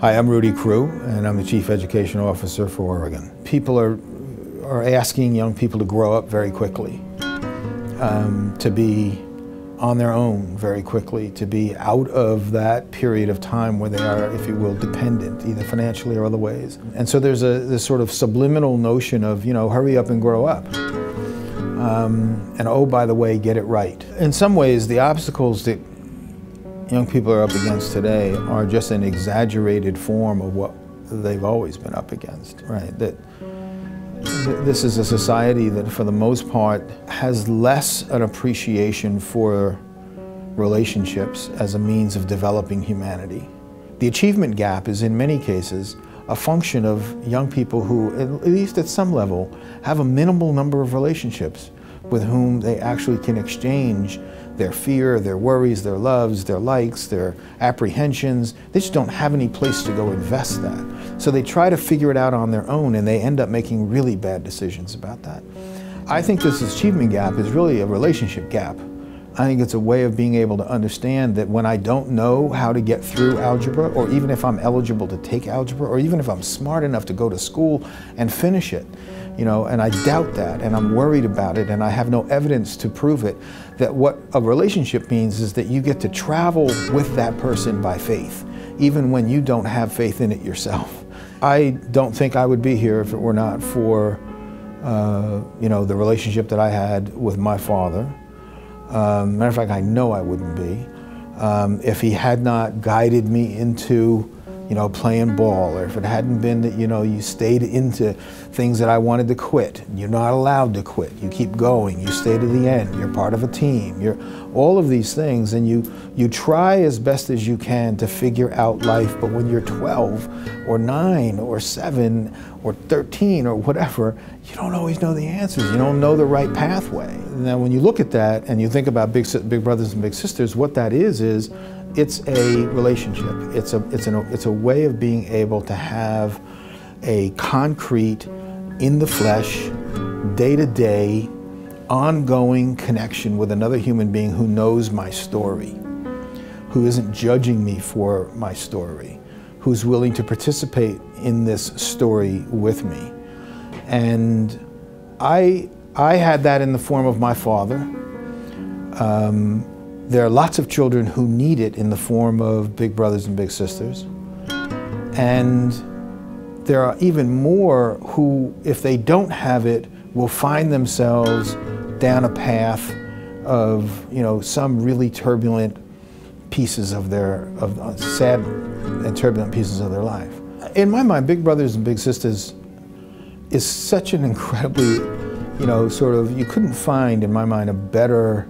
Hi, I'm Rudy and I'm the Chief Education Officer for Oregon. People are asking young people to grow up very quickly, to be on their own very quickly, to be out of that period of time where they are, if you will, dependent, either financially or other ways. And so there's this sort of subliminal notion of, hurry up and grow up. And oh, by the way, get it right. In some ways, the obstacles that young people are up against today are just an exaggerated form of what they've always been up against, right? That this is a society that, for the most part, has less an appreciation for relationships as a means of developing humanity. The achievement gap is, in many cases, a function of young people who, at least at some level, have a minimal number of relationships with whom they actually can exchange their fear, their worries, their loves, their likes, their apprehensions. They just don't have any place to go invest that. So they try to figure it out on their own, and they end up making really bad decisions about that. I think this achievement gap is really a relationship gap. I think it's a way of being able to understand that when I don't know how to get through algebra, or even if I'm eligible to take algebra, or even if I'm smart enough to go to school and finish it, and I doubt that, and I'm worried about it, and I have no evidence to prove it, that what a relationship means is that you get to travel with that person by faith, even when you don't have faith in it yourself. I don't think I would be here if it were not for, the relationship that I had with my father. Matter of fact, I know I wouldn't be if he had not guided me into playing ball, or if it hadn't been that, you stayed into things that I wanted to quit. You're not allowed to quit. You keep going. You stay to the end. You're part of a team. You're all of these things, and you try as best as you can to figure out life, but when you're 12 or 9 or 7 or 13 or whatever, you don't always know the answers. You don't know the right pathway. Now, when you look at that and you think about big brothers and big sisters, what that is it's a relationship. It's a way of being able to have a concrete, in the flesh, day-to-day, ongoing connection with another human being who knows my story, who isn't judging me for my story, who's willing to participate in this story with me. And I had that in the form of my father. There are lots of children who need it in the form of big brothers and big sisters. And there are even more who, if they don't have it, will find themselves down a path of, some really turbulent pieces of sad and turbulent pieces of their life. In my mind, big brothers and big sisters is such an incredibly, you couldn't find, in my mind, a better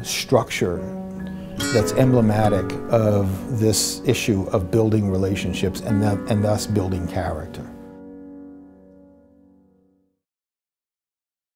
structure that's emblematic of this issue of building relationships and thus building character.